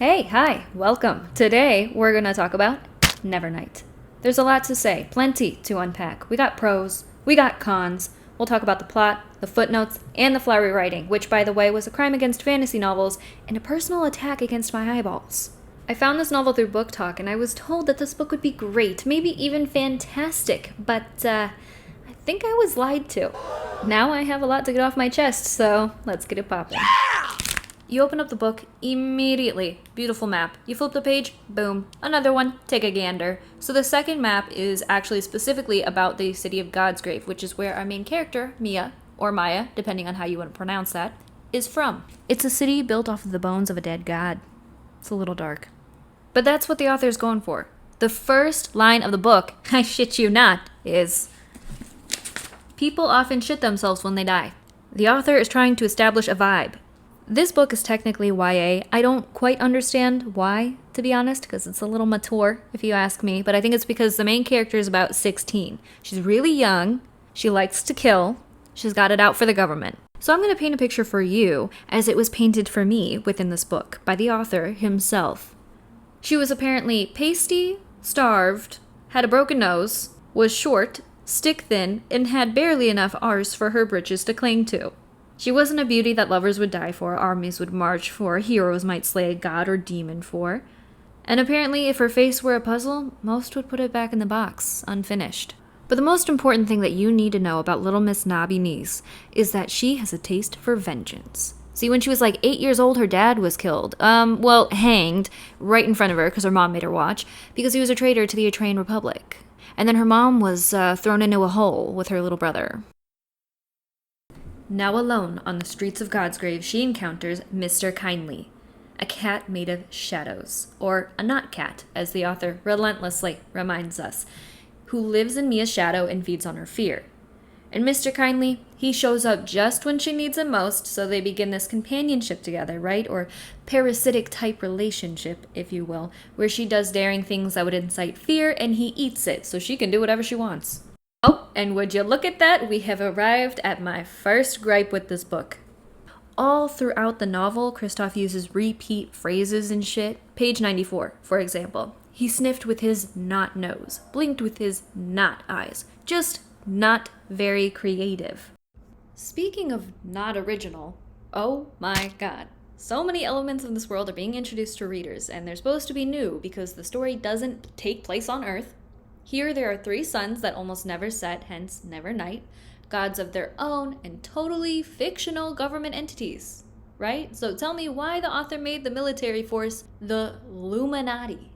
Hey, hi, welcome. Today we're gonna talk about Nevernight. There's a lot to say, plenty to unpack. We got pros, we got cons. We'll talk about the plot, the footnotes, and the flowery writing, which, by the way, was a crime against fantasy novels and a personal attack against my eyeballs. I found this novel through Book Talk, and I was told that this book would be great, maybe even fantastic, but I think I was lied to. Now I have a lot to get off my chest, so let's get it poppin'. You open up the book immediately. Beautiful map. You flip the page, boom. Another one, take a gander. So the second map is actually specifically about the city of Godsgrave, which is where our main character, Mia, or Maya, depending on how you want to pronounce that, is from. It's a city built off of the bones of a dead god. It's a little dark. But that's what the author's going for. The first line of the book, I shit you not, is, people often shit themselves when they die. The author is trying to establish a vibe. This book is technically YA. I don't quite understand why, to be honest, because it's a little mature, if you ask me, but I think it's because the main character is about 16. She's really young, she likes to kill, she's got it out for the government. So I'm going to paint a picture for you, as it was painted for me within this book, by the author himself. She was apparently pasty, starved, had a broken nose, was short, stick-thin, and had barely enough arse for her britches to cling to. She wasn't a beauty that lovers would die for, armies would march for, heroes might slay a god or demon for. And apparently, if her face were a puzzle, most would put it back in the box, unfinished. But the most important thing that you need to know about Little Miss Knobby Knees is that she has a taste for vengeance. See, when she was like 8 years old, her dad was killed. Hanged, right in front of her, because her mom made her watch, because he was a traitor to the Etruscan Republic. And then her mom was thrown into a hole with her little brother. Now alone on the streets of Godsgrave, she encounters Mr. Kindly, a cat made of shadows, or a not cat, as the author relentlessly reminds us, who lives in Mia's shadow and feeds on her fear. And Mr. Kindly, he shows up just when she needs him most, so they begin this companionship together, right? Or parasitic type relationship, if you will, where she does daring things that would incite fear and he eats it, so she can do whatever she wants. Oh, and would you look at that, we have arrived at my first gripe with this book. All throughout the novel, Kristoff uses repeat phrases and shit. Page 94, for example. He sniffed with his not nose, blinked with his not eyes. Just not very creative. Speaking of not original, oh my god. So many elements of this world are being introduced to readers, and they're supposed to be new because the story doesn't take place on Earth. Here there are 3 suns that almost never set, hence Nevernight, gods of their own and totally fictional government entities, right? So tell me why the author made the military force the Illuminati.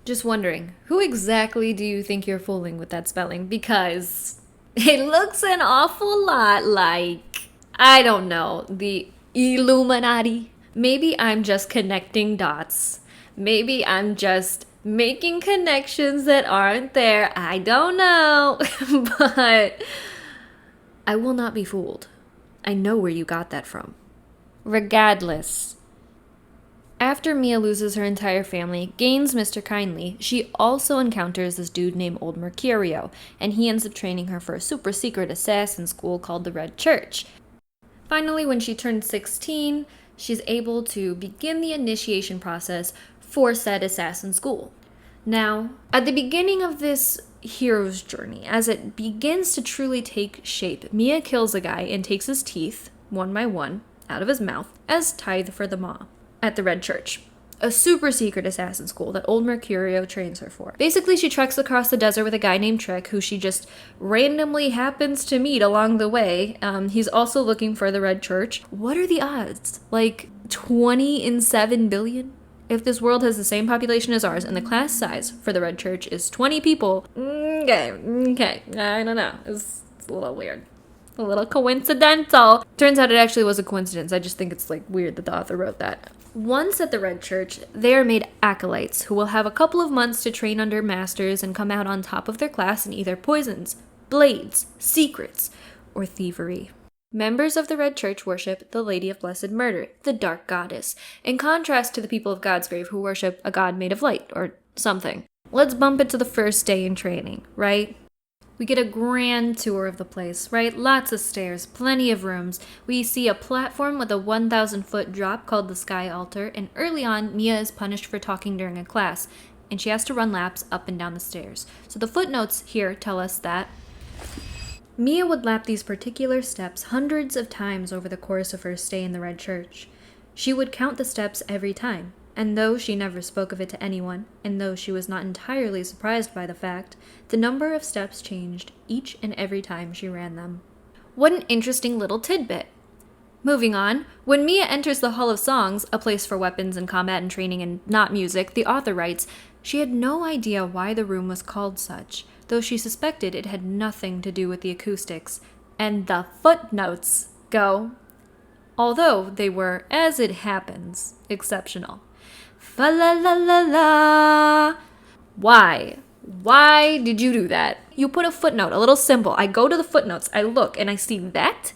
Just wondering, who exactly do you think you're fooling with that spelling? Because it looks an awful lot like, I don't know, the Illuminati. Maybe I'm just connecting dots. Maybe I'm just making connections that aren't there. I don't know. But I will not be fooled. I know where you got that from. Regardless. After Mia loses her entire family, gains Mr. Kindly, she also encounters this dude named Old Mercurio, and he ends up training her for a super secret assassin school called the Red Church. Finally, when she turns 16, she's able to begin the initiation process for said assassin school. Now, at the beginning of this hero's journey, as it begins to truly take shape, Mia kills a guy and takes his teeth, one by one, out of his mouth as tithe for the maw at the Red Church, a super secret assassin school that old Mercurio trains her for. Basically, she treks across the desert with a guy named Trek, who she just randomly happens to meet along the way. He's also looking for the Red Church. What are the odds? Like 20 in 7 billion? If this world has the same population as ours and the class size for the Red Church is 20 people, okay, I don't know. It's a little weird. A little coincidental. Turns out it actually was a coincidence. I just think it's like weird that the author wrote that. Once at the Red Church, they are made acolytes who will have a couple of months to train under masters and come out on top of their class in either poisons, blades, secrets, or thievery. Members of the Red Church worship the Lady of Blessed Murder, the Dark Goddess, in contrast to the people of Godsgrave who worship a god made of light, or something. Let's bump it to the first day in training, right? We get a grand tour of the place, right? Lots of stairs, plenty of rooms. We see a platform with a 1,000-foot drop called the Sky Altar, and early on, Mia is punished for talking during a class, and she has to run laps up and down the stairs. So the footnotes here tell us that Mia would lap these particular steps hundreds of times over the course of her stay in the Red Church. She would count the steps every time, and though she never spoke of it to anyone, and though she was not entirely surprised by the fact, the number of steps changed each and every time she ran them. What an interesting little tidbit. Moving on, when Mia enters the Hall of Songs, a place for weapons and combat and training and not music, the author writes, she had no idea why the room was called such, though she suspected it had nothing to do with the acoustics. And the footnotes go, although they were, as it happens, exceptional. Fa la la la la. Why? Why did you do that? You put a footnote, a little symbol. I go to the footnotes, I look, and I see that.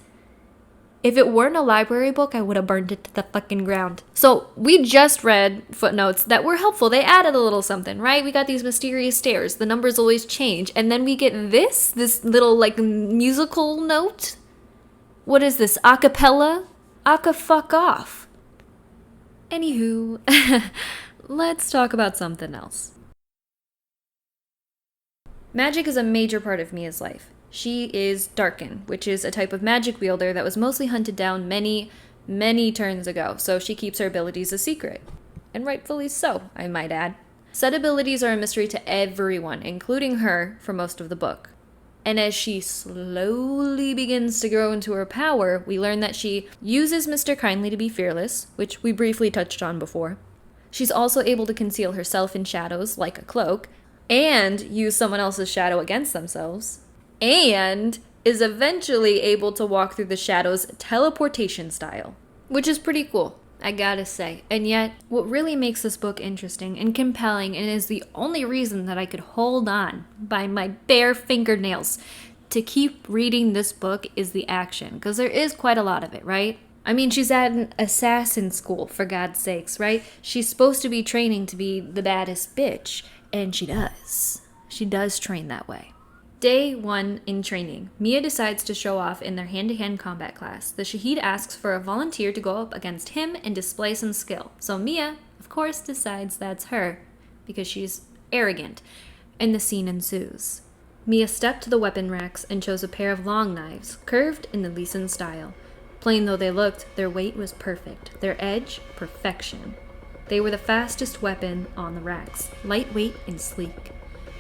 If it weren't a library book, I would have burned it to the fucking ground. So we just read footnotes that were helpful. They added a little something, right? We got these mysterious stairs. The numbers always change. And then we get this little like musical note. What is this? Acapella? Fuck off. Anywho, let's talk about something else. Magic is a major part of Mia's life. She is Darkin, which is a type of magic wielder that was mostly hunted down many, many turns ago, so she keeps her abilities a secret. And rightfully so, I might add. Said abilities are a mystery to everyone, including her, for most of the book. And as she slowly begins to grow into her power, we learn that she uses Mr. Kindly to be fearless, which we briefly touched on before. She's also able to conceal herself in shadows, like a cloak, and use someone else's shadow against themselves, and is eventually able to walk through the shadows teleportation style, which is pretty cool, I gotta say. And yet, what really makes this book interesting and compelling, and is the only reason that I could hold on by my bare fingernails to keep reading this book, is the action, because there is quite a lot of it, right? I mean, she's at an assassin school, for God's sakes, right? She's supposed to be training to be the baddest bitch, and she does. She does train that way. Day 1 in training, Mia decides to show off in their hand-to-hand combat class. The Shaheed asks for a volunteer to go up against him and display some skill. So Mia, of course, decides that's her, because she's arrogant, and the scene ensues. Mia stepped to the weapon racks and chose a pair of long knives, curved in the Leeson style. Plain though they looked, their weight was perfect, their edge, perfection. They were the fastest weapon on the racks, lightweight and sleek.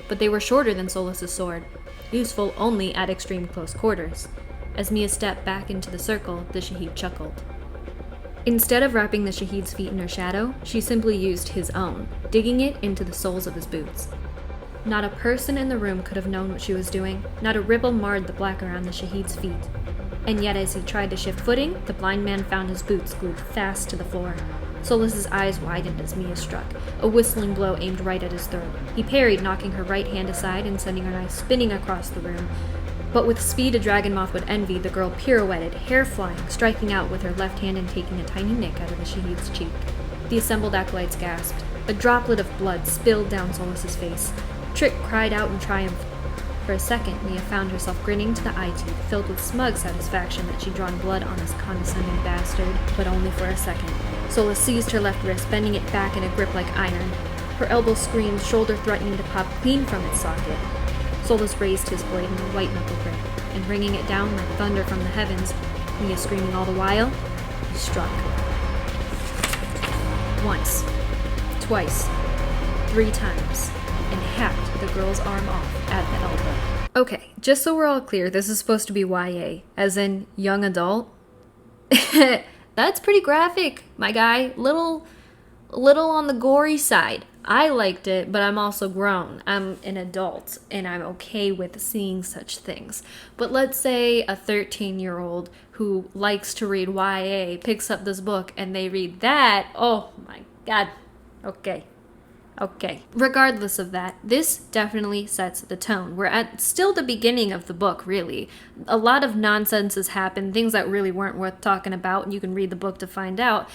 But they were shorter than Solas's sword, useful only at extreme close quarters. As Mia stepped back into the circle, the Shaheed chuckled. Instead of wrapping the Shaheed's feet in her shadow, she simply used his own, digging it into the soles of his boots. Not a person in the room could have known what she was doing, not a ripple marred the black around the Shaheed's feet. And yet as he tried to shift footing, the blind man found his boots glued fast to the floor. Solas's eyes widened as Mia struck, a whistling blow aimed right at his throat. He parried, knocking her right hand aside and sending her knife spinning across the room. But with speed a dragon moth would envy, the girl pirouetted, hair flying, striking out with her left hand and taking a tiny nick out of the Shaheed's cheek. The assembled acolytes gasped. A droplet of blood spilled down Solas's face. Trick cried out in triumph. For a second, Mia found herself grinning to the eye teeth, filled with smug satisfaction that she'd drawn blood on this condescending bastard, but only for a second. Solas seized her left wrist, bending it back in a grip like iron. Her elbow screamed, shoulder threatening to pop clean from its socket. Solas raised his blade in a white-knuckle grip, and bringing it down like thunder from the heavens, Mia screaming all the while, he struck. Once, twice, 3 times, and hacked the girl's arm off at the elbow. Okay, just so we're all clear, this is supposed to be YA, as in young adult. That's pretty graphic, my guy. Little on the gory side. I liked it, but I'm also grown. I'm an adult, and I'm okay with seeing such things. But let's say a 13-year-old who likes to read YA picks up this book and they read that. Oh my god. Okay. Regardless of that, this definitely sets the tone. We're at still the beginning of the book, really. A lot of nonsense has happened, things that really weren't worth talking about, and you can read the book to find out.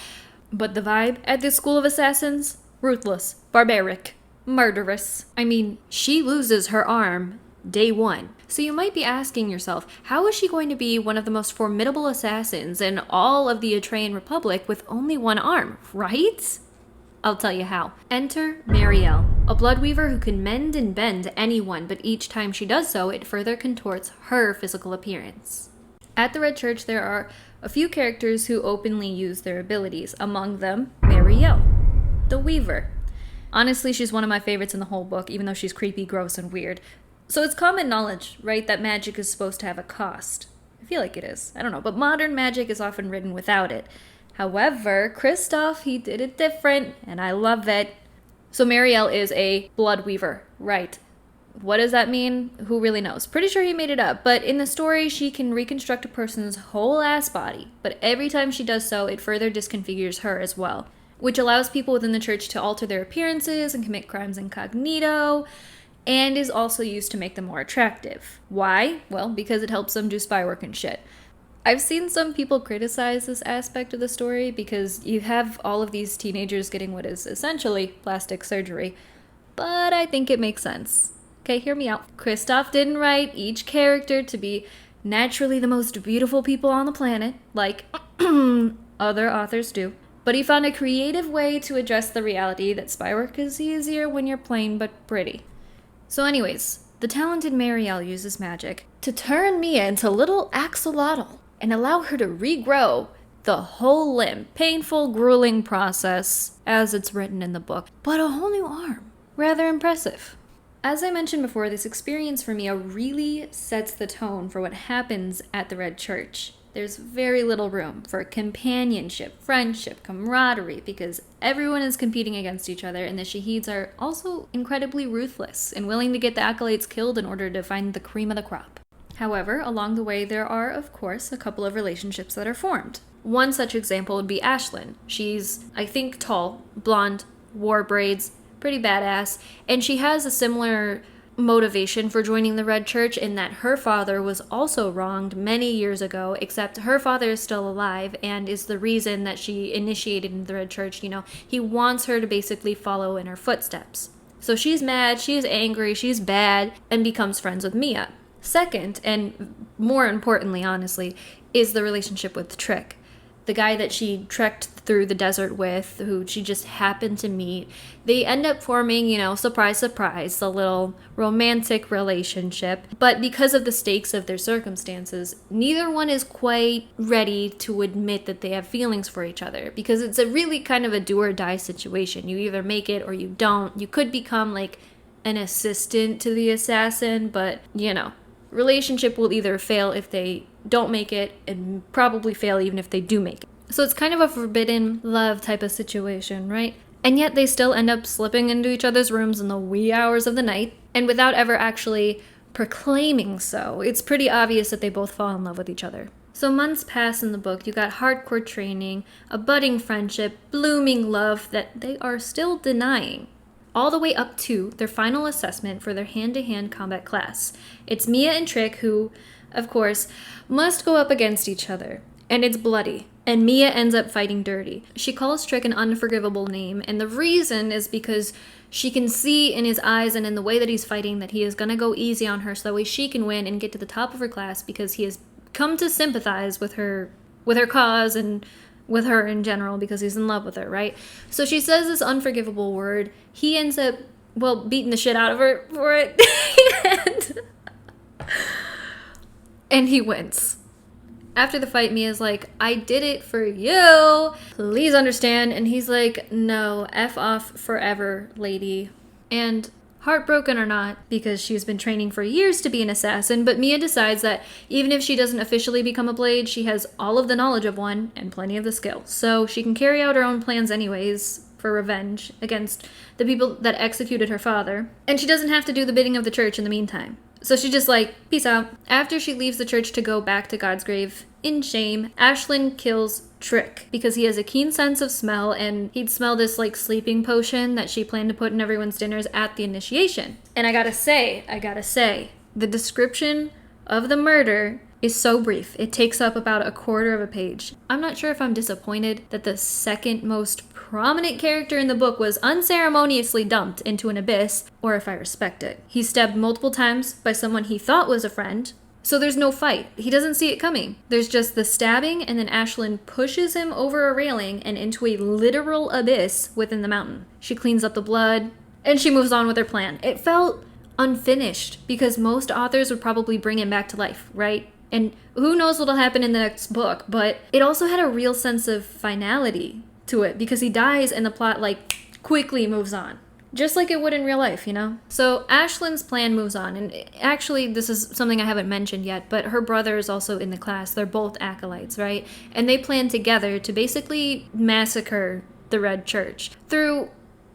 But the vibe at this school of assassins? Ruthless, barbaric, murderous. I mean, she loses her arm day one. So you might be asking yourself, how is she going to be one of the most formidable assassins in all of the Atrean Republic with only one arm, right? I'll tell you how. Enter Marielle, a bloodweaver who can mend and bend anyone, but each time she does so, it further contorts her physical appearance. At the Red Church, there are a few characters who openly use their abilities, among them Marielle, the Weaver. Honestly, she's one of my favorites in the whole book, even though she's creepy, gross, and weird. So it's common knowledge, right, that magic is supposed to have a cost. I feel like it is. I don't know, but modern magic is often written without it. However, Kristoff, he did it different, and I love it. So Marielle is a blood weaver, right? What does that mean? Who really knows? Pretty sure he made it up, but in the story, she can reconstruct a person's whole ass body, but every time she does so, it further disconfigures her as well, which allows people within the church to alter their appearances and commit crimes incognito, and is also used to make them more attractive. Why? Well, because it helps them do spy work and shit. I've seen some people criticize this aspect of the story because you have all of these teenagers getting what is essentially plastic surgery, but I think it makes sense. Okay, hear me out. Kristoff didn't write each character to be naturally the most beautiful people on the planet, like other authors do, but he found a creative way to address the reality that spy work is easier when you're plain but pretty. So anyways, the talented Marielle uses magic to turn Mia into little axolotl and allow her to regrow the whole limb. Painful, grueling process, as it's written in the book, but a whole new arm. Rather impressive. As I mentioned before, this experience for Mia really sets the tone for what happens at the Red Church. There's very little room for companionship, friendship, camaraderie, because everyone is competing against each other, and the Shaheeds are also incredibly ruthless and willing to get the acolytes killed in order to find the cream of the crop. However, along the way, there are, of course, a couple of relationships that are formed. One such example would be Ashlyn. She's, I think, tall, blonde, wore braids, pretty badass, and she has a similar motivation for joining the Red Church in that her father was also wronged many years ago, except her father is still alive and is the reason that she initiated in the Red Church. You know, he wants her to basically follow in her footsteps. So she's mad, she's angry, she's bad, and becomes friends with Mia. Second, and more importantly, honestly, is the relationship with Trick, the guy that she trekked through the desert with, who she just happened to meet. They end up forming, you know, surprise, surprise, a little romantic relationship. But because of the stakes of their circumstances, neither one is quite ready to admit that they have feelings for each other, because it's a really kind of a do or die situation. You either make it or you don't. You could become like an assistant to the assassin, but, you know, relationship will either fail if they don't make it and probably fail even if they do make it. So it's kind of a forbidden love type of situation, right? And yet they still end up slipping into each other's rooms in the wee hours of the night, and without ever actually proclaiming so. It's pretty obvious that they both fall in love with each other. So months pass in the book. You got hardcore training, a budding friendship, blooming love that they are still denying, all the way up to their final assessment for their hand-to-hand combat class. It's Mia and Trick who, of course, must go up against each other. And it's bloody. And Mia ends up fighting dirty. She calls Trick an unforgivable name, and the reason is because she can see in his eyes and in the way that he's fighting that he is going to go easy on her so that way she can win and get to the top of her class, because he has come to sympathize with her cause and with her in general because he's in love with her, right? So she says this unforgivable word. He ends up, well, beating the shit out of her for it. And he wins. After the fight, Mia's like, I did it for you. Please understand. And he's like, no, F off forever, lady. And heartbroken or not, because she's been training for years to be an assassin, but Mia decides that even if she doesn't officially become a blade, she has all of the knowledge of one and plenty of the skill. So she can carry out her own plans anyways for revenge against the people that executed her father. And she doesn't have to do the bidding of the church in the meantime. So she's just like, peace out. After she leaves the church to go back to God's grave, in shame, Ashlyn kills Trick because he has a keen sense of smell, and he'd smell this like sleeping potion that she planned to put in everyone's dinners at the initiation. And I gotta say, the description of the murder is so brief. It takes up about a quarter of a page. I'm not sure if I'm disappointed that the second most prominent character in the book was unceremoniously dumped into an abyss, or if I respect it. He's stabbed multiple times by someone he thought was a friend, so there's no fight. He doesn't see it coming. There's just the stabbing, and then Ashlyn pushes him over a railing and into a literal abyss within the mountain. She cleans up the blood, and she moves on with her plan. It felt unfinished, because most authors would probably bring him back to life, right? And who knows what'll happen in the next book, but it also had a real sense of finality to it, because he dies and the plot, quickly moves on. Just like it would in real life, you know? So Ashlyn's plan moves on, and actually this is something I haven't mentioned yet, but her brother is also in the class. They're both acolytes, right? And they plan together to basically massacre the Red Church through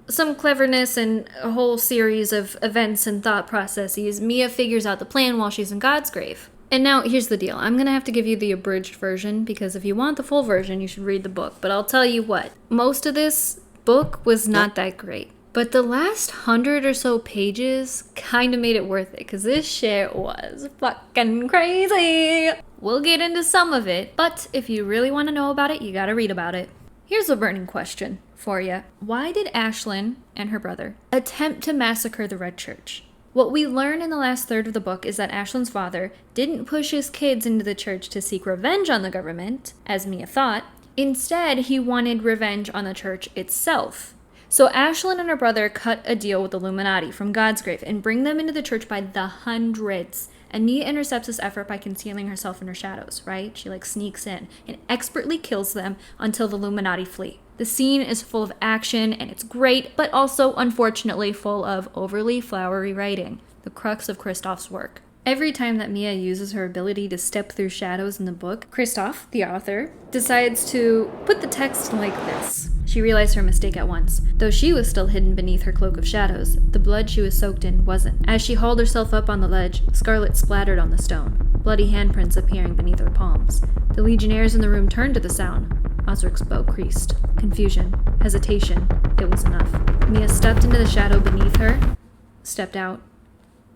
some cleverness and a whole series of events and thought processes. Mia figures out the plan while she's in God's grave. And now, here's the deal. I'm going to have to give you the abridged version, because if you want the full version, you should read the book. But I'll tell you what, most of this book was not that great. But the last 100 or so pages kind of made it worth it, because this shit was fucking crazy. We'll get into some of it, but if you really want to know about it, you gotta read about it. Here's a burning question for you. Why did Ashlyn and her brother attempt to massacre the Red Church? What we learn in the last third of the book is that Ashlyn's father didn't push his kids into the church to seek revenge on the government, as Mia thought. Instead, he wanted revenge on the church itself. So Ashlyn and her brother cut a deal with the Illuminati from God's grave and bring them into the church by the hundreds. And Mia intercepts this effort by concealing herself in her shadows, right? She sneaks in and expertly kills them until the Illuminati flee. The scene is full of action and it's great, but also unfortunately full of overly flowery writing, the crux of Kristoff's work. Every time that Mia uses her ability to step through shadows in the book, Kristoff, the author, decides to put the text like this. She realized her mistake at once. Though she was still hidden beneath her cloak of shadows, the blood she was soaked in wasn't. As she hauled herself up on the ledge, scarlet splattered on the stone, bloody handprints appearing beneath her palms. The legionnaires in the room turned to the sound. Osric's bow creased. Confusion. Hesitation. It was enough. Mia stepped into the shadow beneath her, stepped out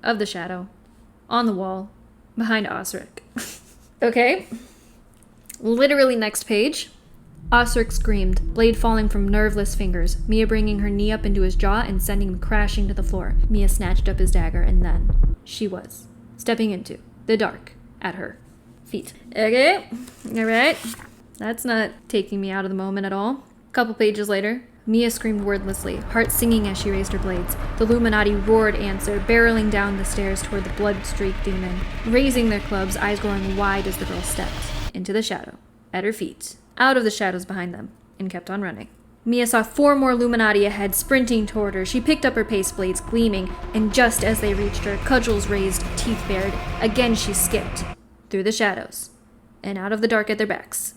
of the shadow, on the wall, behind Osric. Okay. Literally next page. Osric screamed, blade falling from nerveless fingers, Mia bringing her knee up into his jaw and sending him crashing to the floor. Mia snatched up his dagger, and then she was stepping into the dark at her feet. Okay. Alright. That's not taking me out of the moment at all. A couple pages later, Mia screamed wordlessly, heart singing as she raised her blades. The Illuminati roared answer, barreling down the stairs toward the blood-streaked demon, raising their clubs, eyes growing wide as the girl stepped into the shadow, at her feet, out of the shadows behind them, and kept on running. Mia saw 4 more Illuminati ahead, sprinting toward her. She picked up her pace blades, gleaming, and just as they reached her, cudgels raised, teeth bared, again she skipped, through the shadows, and out of the dark at their backs.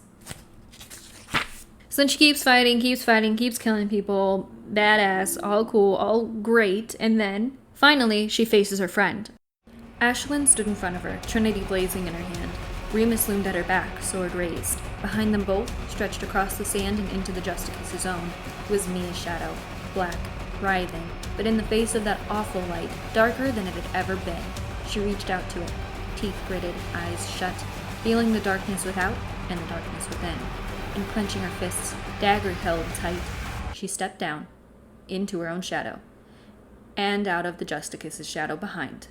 So then she keeps fighting, keeps killing people, badass, all cool, all great, and then, finally, she faces her friend. Ashlyn stood in front of her, Trinity blazing in her hand. Remus loomed at her back, sword raised. Behind them both, stretched across the sand and into the Justicus's zone, was Mia's shadow, black, writhing, but in the face of that awful light, darker than it had ever been. She reached out to it, teeth gritted, eyes shut, feeling the darkness without and the darkness within. And clenching her fists, dagger held tight, she stepped down, into her own shadow, and out of the Justicus's shadow behind.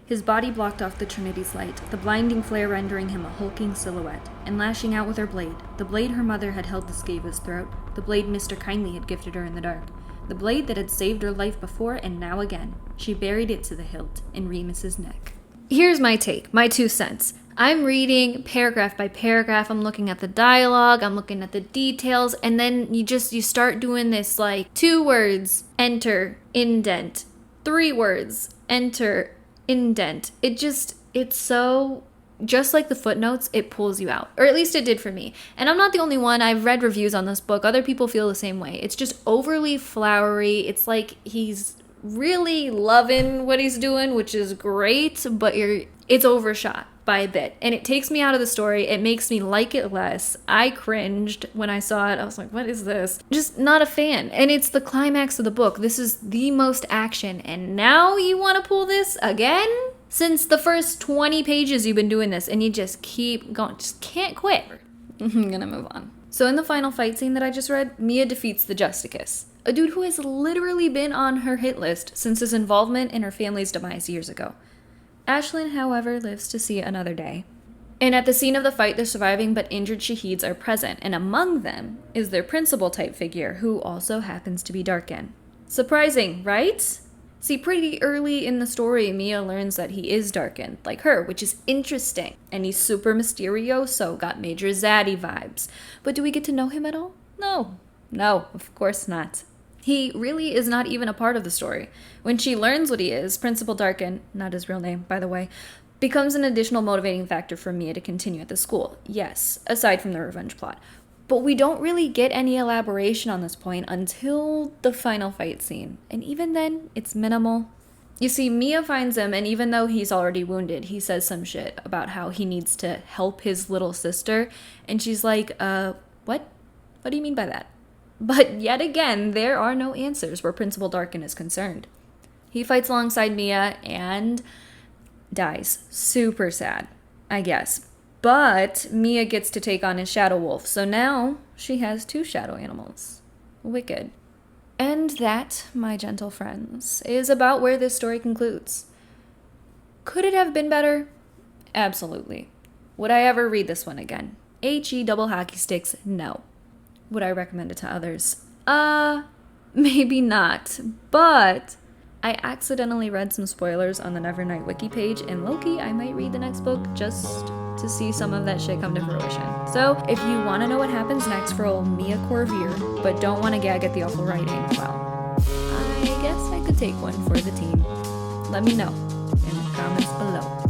His body blocked off the Trinity's light, the blinding flare rendering him a hulking silhouette, and lashing out with her blade, the blade her mother had held to Skave's throat, the blade Mr. Kindly had gifted her in the dark, the blade that had saved her life before and now again. She buried it to the hilt in Remus's neck. Here's my take, my 2 cents. I'm reading paragraph by paragraph, I'm looking at the dialogue, I'm looking at the details, and then you start doing this 2 words, enter, indent, 3 words, enter, indent. It's so, just like the footnotes, it pulls you out. Or at least it did for me. And I'm not the only one, I've read reviews on this book, other people feel the same way. It's just overly flowery, it's like he's really loving what he's doing, which is great, but it's overshot by a bit, and it takes me out of the story. It makes me like it less. I cringed when I saw it. I was like, what is this? Just not a fan. And it's the climax of the book. This is the most action, and now you want to pull this again? Since the first 20 pages you've been doing this and you just keep going, just can't quit. I'm gonna move on. So in the final fight scene that I just read, Mia defeats the Justicus, a dude who has literally been on her hit list since his involvement in her family's demise years ago. Ashlyn, however, lives to see another day. And at the scene of the fight, the surviving but injured Shaheeds are present, and among them is their principal-type figure, who also happens to be Darkin. Surprising, right? See, pretty early in the story, Mia learns that he is Darkin, like her, which is interesting. And he's super mysterioso, got major zaddy vibes. But do we get to know him at all? No, of course not. He really is not even a part of the story. When she learns what he is, Principal Darkin, not his real name, by the way, becomes an additional motivating factor for Mia to continue at the school. Yes, aside from the revenge plot. But we don't really get any elaboration on this point until the final fight scene. And even then, it's minimal. You see, Mia finds him, and even though he's already wounded, he says some shit about how he needs to help his little sister. And she's like, what? What do you mean by that? But yet again, there are no answers where Principal Darkin is concerned. He fights alongside Mia and dies. Super sad, I guess. But Mia gets to take on his shadow wolf, so now she has 2 shadow animals. Wicked. And that, my gentle friends, is about where this story concludes. Could it have been better? Absolutely. Would I ever read this one again? HE double hockey sticks, no. Would I recommend it to others? Maybe not. But I accidentally read some spoilers on the Nevernight wiki page, and low-key, I might read the next book just to see some of that shit come to fruition. So, if you want to know what happens next for old Mia Corvier, but don't want to gag at the awful writing, well, I guess I could take one for the team. Let me know in the comments below.